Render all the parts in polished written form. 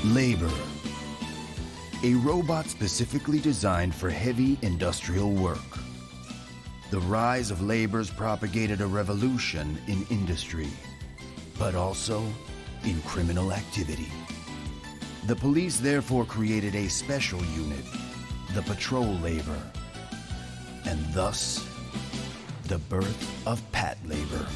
Labor. A robot specifically designed for heavy industrial work. The rise of labors propagated a revolution in industry, but also in criminal activity. The police therefore created a special unit, the patrol labor, and thus the birth of Patlabor.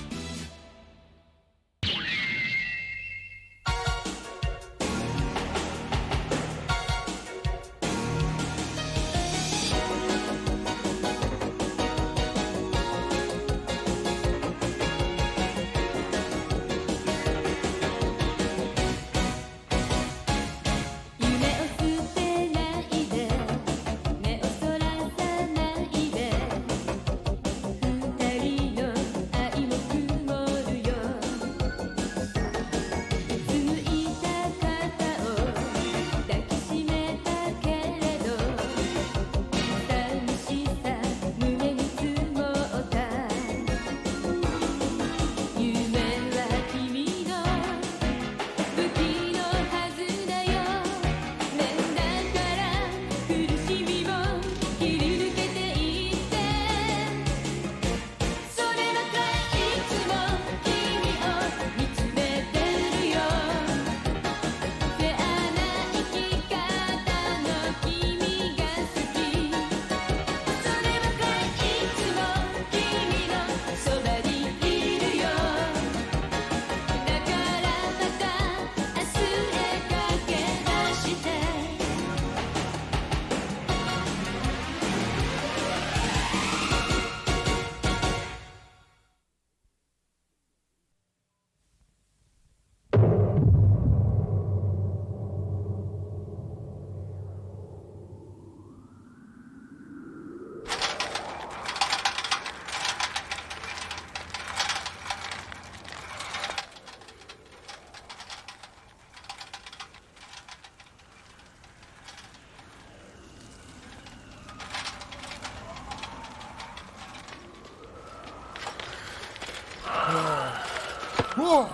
Whoa!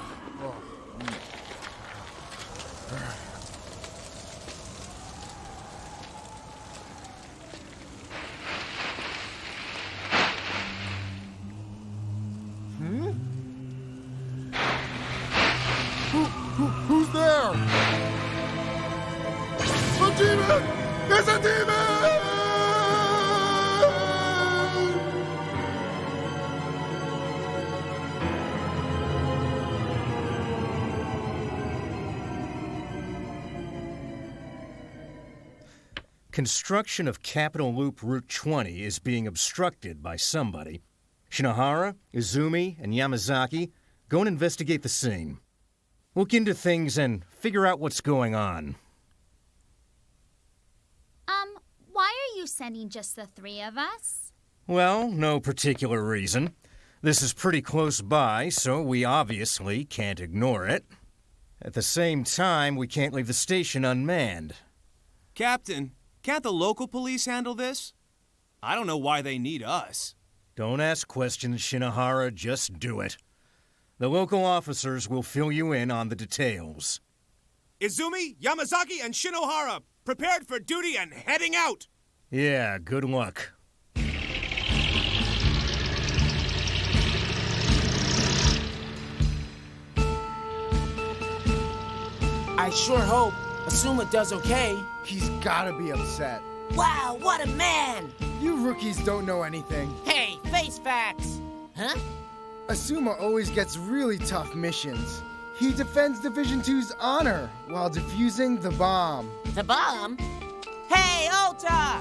Who's there? A demon! There's a demon! Construction of Capital Loop Route 20 is being obstructed by somebody. Shinohara, Izumi, and Yamazaki, go and investigate the scene. Look into things and figure out what's going on. Why are you sending just the three of us? Well, no particular reason. This is pretty close by, so we obviously can't ignore it. At the same time, we can't leave the station unmanned. Captain, can't the local police handle this? I don't know why they need us. Don't ask questions, Shinohara, just do it. The local officers will fill you in on the details. Izumi, Yamazaki, and Shinohara, prepared for duty and heading out! Yeah, good luck. I sure hope Asuma does okay. He's gotta be upset. Wow, what a man! You rookies don't know anything. Hey, face facts! Huh? Asuma always gets really tough missions. He defends Division 2's honor while defusing the bomb. The bomb? Hey, Ota!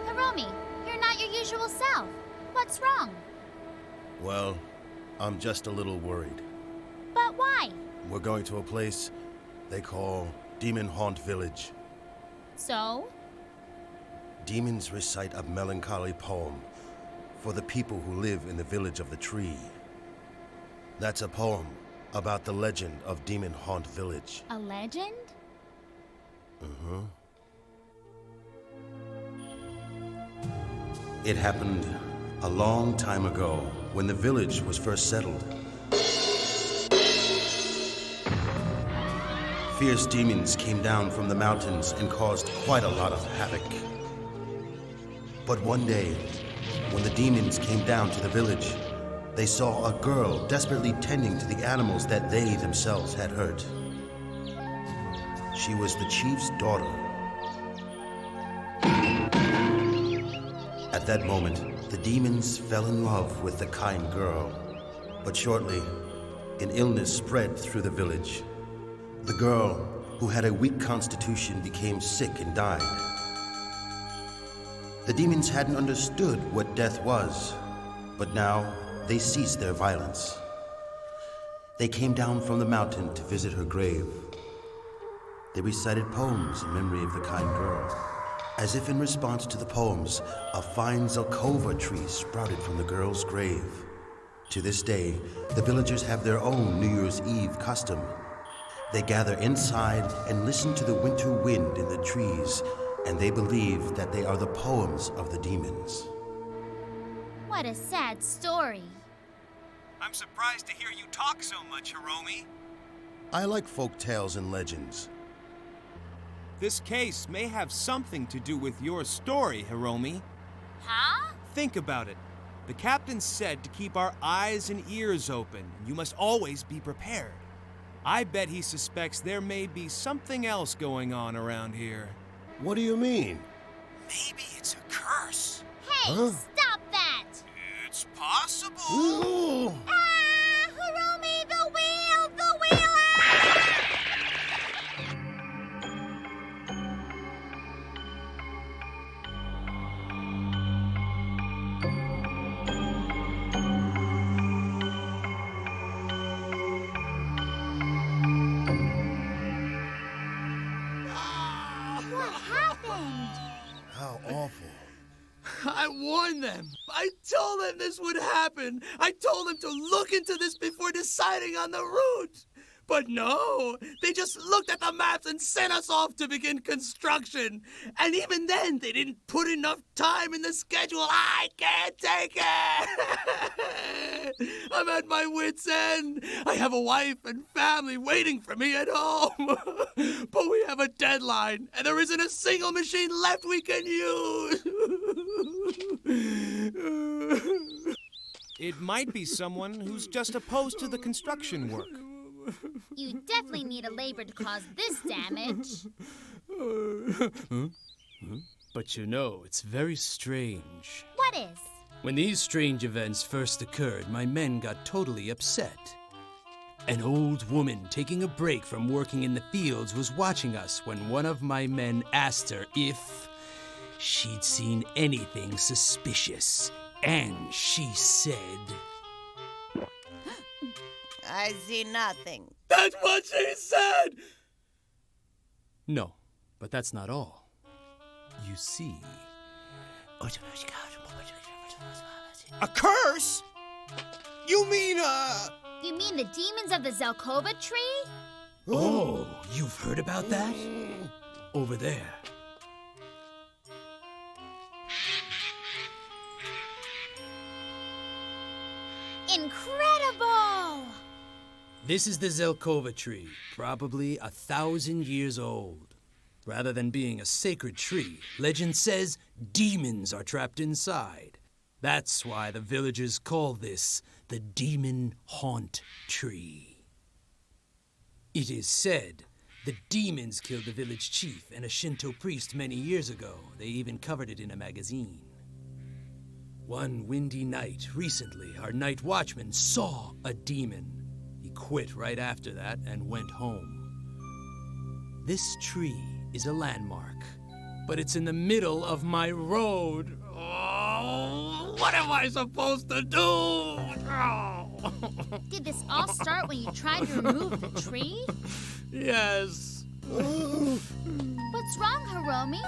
Hiromi, you're not your usual self. What's wrong? Well, I'm just a little worried. But why? We're going to a place they call Demon Haunt Village. So? Demons recite a melancholy poem for the people who live in the village of the tree. That's a poem about the legend of Demon Haunt Village. A legend? It happened a long time ago when the village was first settled. Fierce demons came down from the mountains and caused quite a lot of havoc. But one day, when the demons came down to the village, they saw a girl desperately tending to the animals that they themselves had hurt. She was the chief's daughter. At that moment, the demons fell in love with the kind girl. But shortly, an illness spread through the village. The girl, who had a weak constitution, became sick and died. The demons hadn't understood what death was, but now they ceased their violence. They came down from the mountain to visit her grave. They recited poems in memory of the kind girl. As if in response to the poems, a fine Zelkova tree sprouted from the girl's grave. To this day, the villagers have their own New Year's Eve custom. They gather inside and listen to the winter wind in the trees, and they believe that they are the poems of the demons. What a sad story. I'm surprised to hear you talk so much, Hiromi. I like folk tales and legends. This case may have something to do with your story, Hiromi. Huh? Think about it. The captain said to keep our eyes and ears open, and you must always be prepared. I bet he suspects there may be something else going on around here. What do you mean? Maybe it's a curse. Hey, stop that! It's possible. Ah! Hiromi, the wheel! The wheel! Ah! What happened? How awful. I warned them. I told them this would happen. I told them to look into this before deciding on the route. But no, they just looked at the maps and sent us off to begin construction. And even then, they didn't put enough time in the schedule. I can't take it. I'm at my wit's end. I have a wife and family waiting for me at home. But we have a deadline, and there isn't a single machine left we can use. It might be someone who's just opposed to the construction work. You definitely need a labor to cause this damage. But you know, it's very strange. What is? When these strange events first occurred, my men got totally upset. An old woman taking a break from working in the fields was watching us when one of my men asked her if she'd seen anything suspicious. And she said, I see nothing. "That's what she said!" No, but that's not all. You see... A curse? You mean, You mean the demons of the Zelkova tree? Oh, you've heard about that? Over there. Incredible! This is the Zelkova tree, probably 1,000 years old. Rather than being a sacred tree, legend says demons are trapped inside. That's why the villagers call this the Demon Haunt Tree. It is said the demons killed the village chief and a Shinto priest many years ago. They even covered it in a magazine. One windy night recently, our night watchman saw a demon. He quit right after that and went home. This tree is a landmark, but it's in the middle of my road. Oh, what am I supposed to do? Oh. Did this all start when you tried to remove the tree? Yes. What's wrong, Hiromi?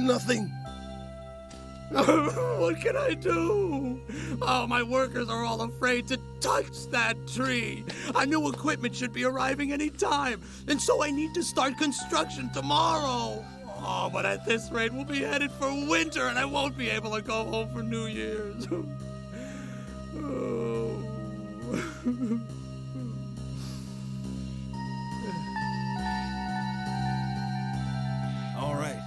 Nothing. What can I do? Oh, my workers are all afraid to touch that tree. Our new equipment should be arriving any time, and so I need to start construction tomorrow. Oh, but at this rate, we'll be headed for winter, and I won't be able to go home for New Year's. Oh. All right.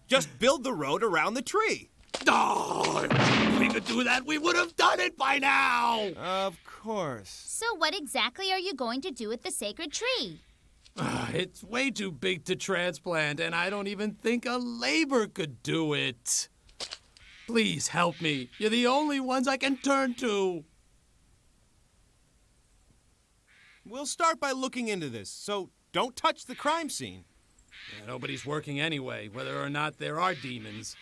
Just build the road around the tree. Oh, if we could do that, we would have done it by now. Of course. So what exactly are you going to do with the sacred tree? It's way too big to transplant, and I don't even think a labor could do it. Please help me. You're the only ones I can turn to. We'll start by looking into this, so don't touch the crime scene. Yeah, nobody's working anyway, whether or not there are demons.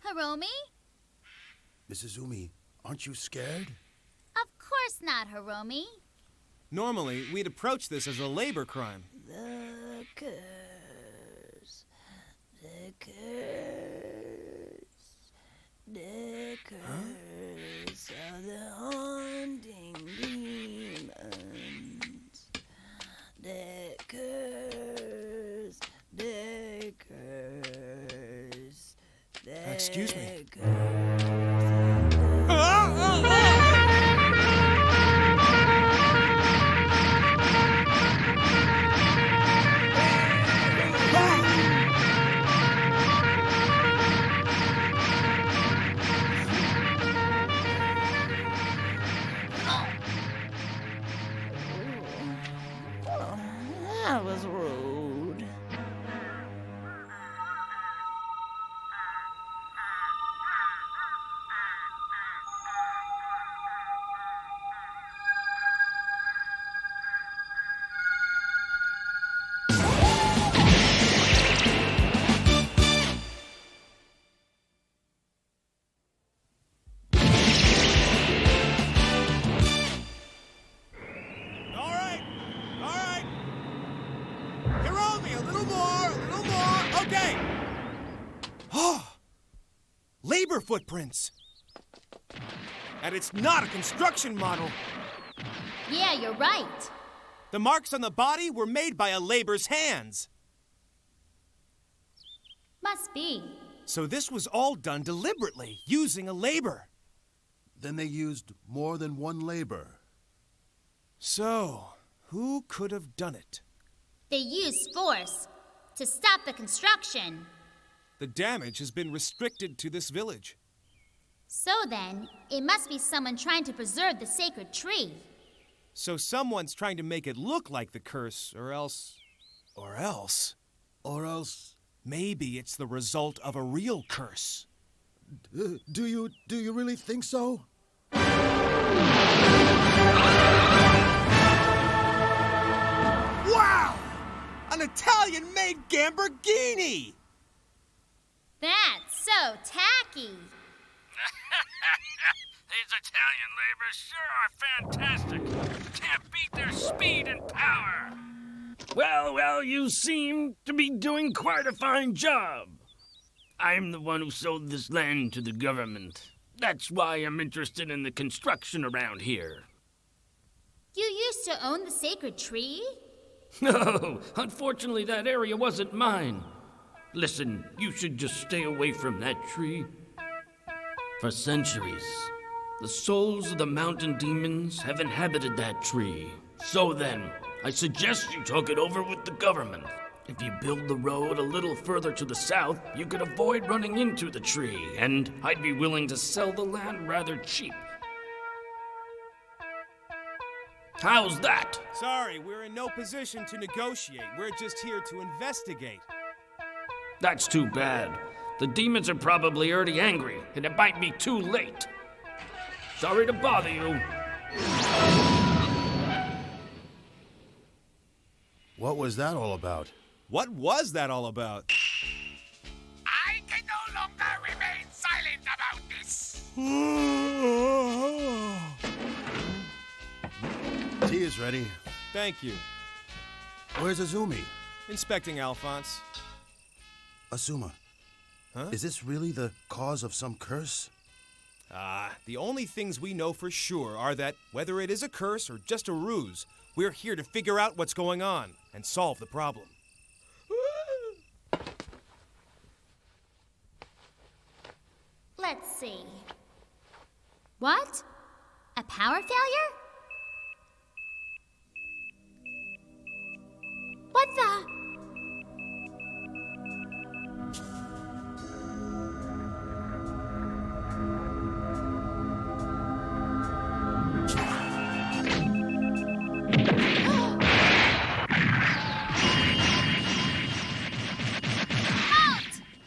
Hiromi? Mrs. Umi, aren't you scared? Of course not, Hiromi. Normally, we'd approach this as a labor crime. The curse. The curse. The curse of the haunting demons. The curse. The curse. The Excuse me. That was rude. Labor footprints. And it's not a construction model. Yeah, you're right. The marks on the body were made by a labor's hands. Must be. So this was all done deliberately, using a labor. Then they used more than one labor. So, who could have done it? They used force to stop the construction. The damage has been restricted to this village. So then, it must be someone trying to preserve the sacred tree. So someone's trying to make it look like the curse, or else... Maybe it's the result of a real curse. Do you really think so? Wow! An Italian-made Gamborghini! That's so tacky. These Italian labors sure are fantastic. Can't beat their speed and power. Well, you seem to be doing quite a fine job. I'm the one who sold this land to the government. That's why I'm interested in the construction around here. You used to own the sacred tree? No, unfortunately that area wasn't mine. Listen, you should just stay away from that tree. For centuries, the souls of the mountain demons have inhabited that tree. So then, I suggest you talk it over with the government. If you build the road a little further to the south, you could avoid running into the tree, and I'd be willing to sell the land rather cheap. How's that? Sorry, we're in no position to negotiate. We're just here to investigate. That's too bad. The demons are probably already angry, and it might be too late. Sorry to bother you. What was that all about? What was that all about? I can no longer remain silent about this. Tea is ready. Thank you. Where's Azumi? Inspecting Alphonse. Asuma. Huh? Is this really the cause of some curse? The only things we know for sure are that whether it is a curse or just a ruse, we're here to figure out what's going on and solve the problem. Let's see. What? A power failure? What the?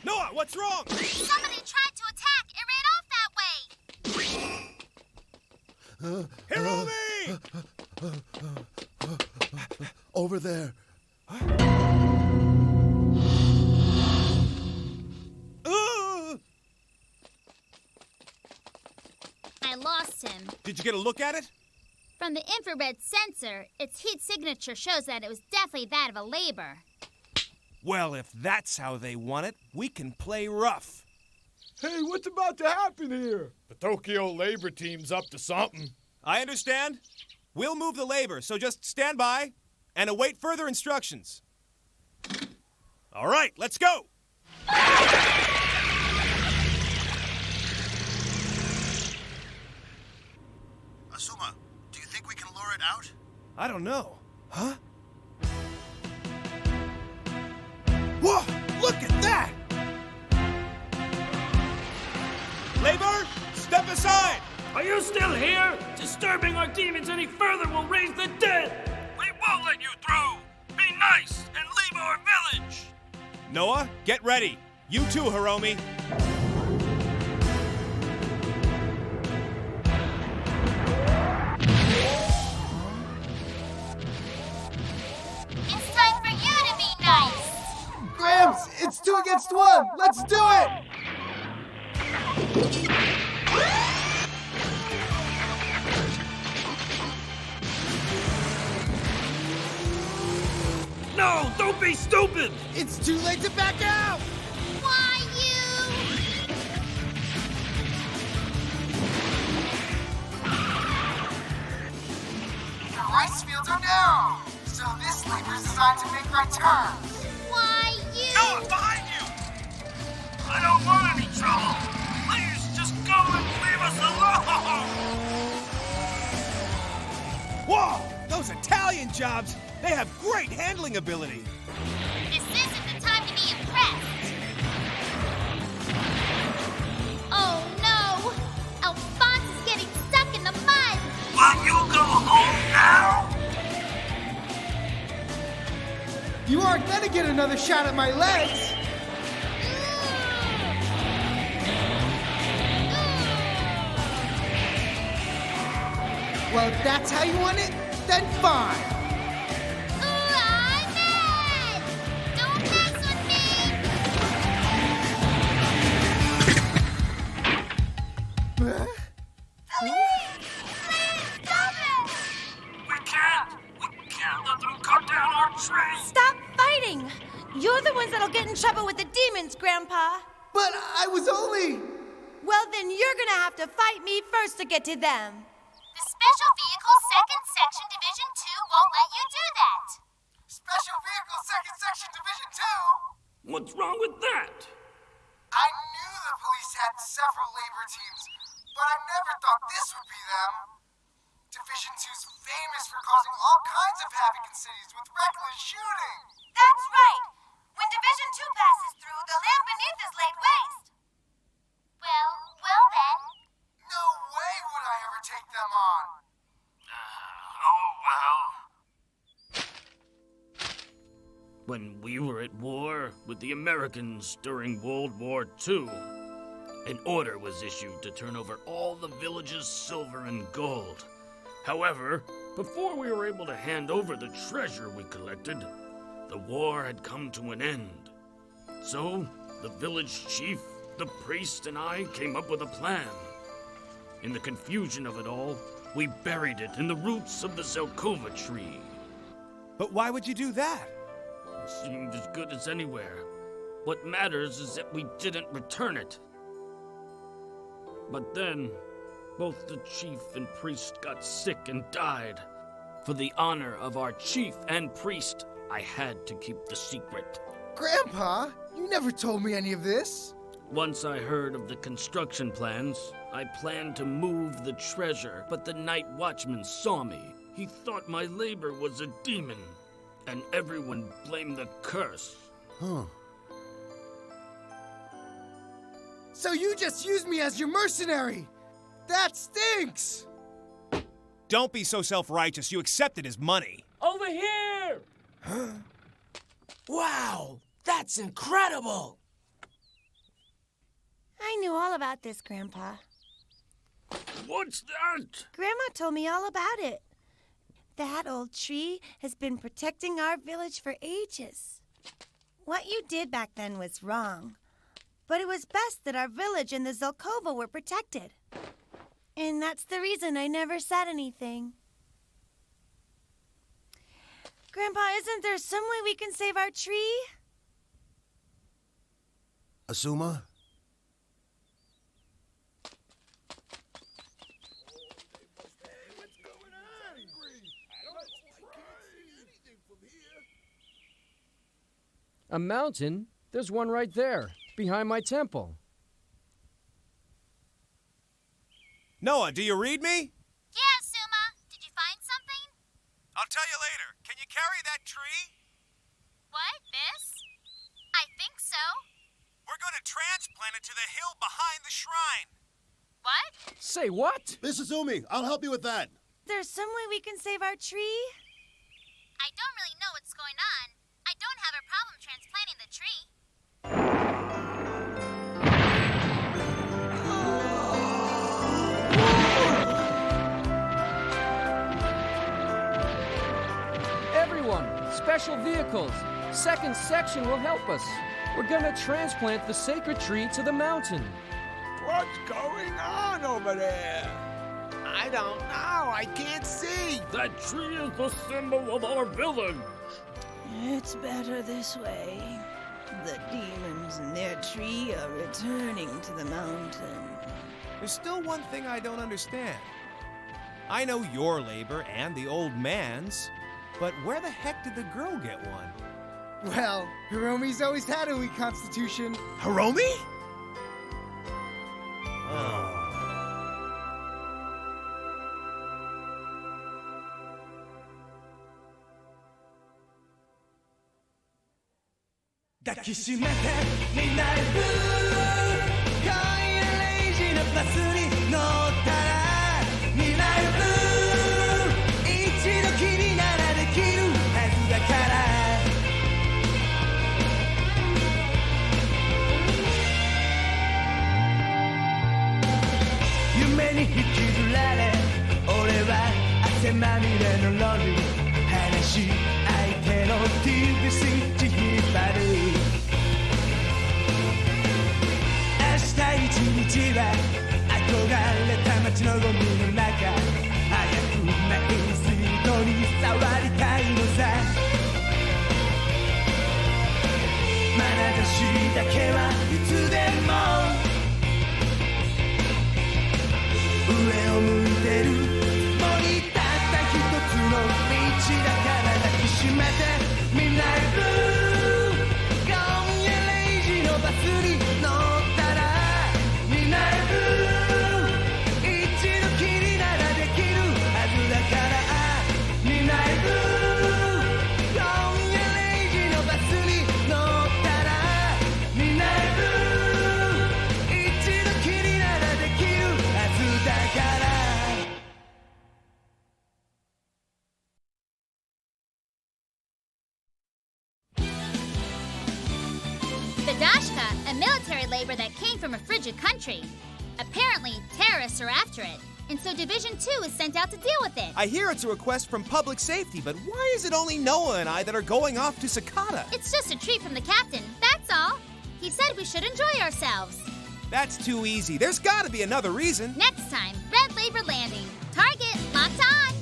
Noah, what's wrong? Somebody tried to attack. It ran off that way. Hiromi! Over there. I lost him. Did you get a look at it? From the infrared sensor, its heat signature shows that it was definitely that of a labor. Well, if that's how they want it, we can play rough. Hey, what's about to happen here? The Tokyo labor team's up to something. I understand. We'll move the labor, so just stand by and await further instructions. All right, let's go! Asuma, do you think we can lure it out? I don't know. Huh? Whoa! Look at that! Labor, step aside! Are you still here? Disturbing our demons any further will raise the dead! We won't let you through! Be nice and leave our village! Noah, get ready. You too, Hiromi. It's time for you to be nice. Gramps, it's 2 against 1. Let's do it! No, don't be stupid! It's too late to back out! Why you? The rice fields are narrow, so this labor's designed to make right turns. Why you? Noah, behind you! I don't want any trouble! Please, just go and leave us alone! Whoa! Those Italian jobs, they have great handling ability. This isn't the time to be impressed. Oh no! Alphonse is getting stuck in the mud! Will you go home now? You aren't gonna get another shot at my legs! Well, if that's how you want it, then fine. I'm mad! Don't mess with me! Please stop it! We can't let them cut down our tree! Stop fighting! You're the ones that'll get in trouble with the demons, Grandpa. But I was only... Well, then you're gonna have to fight me first to get to them. The Special Vehicle 2nd Section Division 2 won't let you do that! Special Vehicle 2nd Section Division 2? What's wrong with that? I knew the police had several labor teams, but I never thought this would be them. Division 2's famous for causing all kinds of havoc in cities with reckless shooting. That's right! When Division 2 passes through, the land beneath is laid waste. Well then. No way would I ever take them on. Oh well. When we were at war with the Americans during World War II, an order was issued to turn over all the village's silver and gold. However, before we were able to hand over the treasure we collected, the war had come to an end. So, the village chief, the priest, and I came up with a plan. In the confusion of it all, we buried it in the roots of the Zelkova tree. But why would you do that? It seemed as good as anywhere. What matters is that we didn't return it. But then, both the chief and priest got sick and died. For the honor of our chief and priest, I had to keep the secret. Grandpa, you never told me any of this. Once I heard of the construction plans, I planned to move the treasure, but the night watchman saw me. He thought my labor was a demon, and everyone blamed the curse. Huh. So you just used me as your mercenary! That stinks! Don't be so self-righteous. You accepted his money. Over here! Wow, that's incredible! I knew all about this, Grandpa. What's that? Grandma told me all about it. That old tree has been protecting our village for ages. What you did back then was wrong, but it was best that our village and the Zelkova were protected. And that's the reason I never said anything. Grandpa, isn't there some way we can save our tree? Asuma? A mountain? There's one right there, behind my temple. Noah, do you read me? Yeah, Suma. Did you find something? I'll tell you later. Can you carry that tree? What, this? I think so. We're going to transplant it to the hill behind the shrine. What? Say what? This is Umi. I'll help you with that. There's some way we can save our tree? I don't really know what's going on. I don't have a problem transplanting the tree. Everyone, special vehicles. Second section will help us. We're gonna transplant the sacred tree to the mountain. What's going on over there? I don't know. I can't see. That tree is the symbol of our village. It's better this way. The demons and their tree are returning to the mountain. There's still one thing I don't understand. I know your labor and the old man's, but where the heck did the girl get one? Well, Hiromi's always had a weak constitution. Hiromi? A military labor that came from a frigid country. Apparently, terrorists are after it, and so Division 2 is sent out to deal with it. I hear it's a request from public safety, but why is it only Noah and I that are going off to Sakata? It's just a treat from the captain, that's all. He said we should enjoy ourselves. That's too easy. There's gotta be another reason. Next time, Red Labor Landing. Target locked on.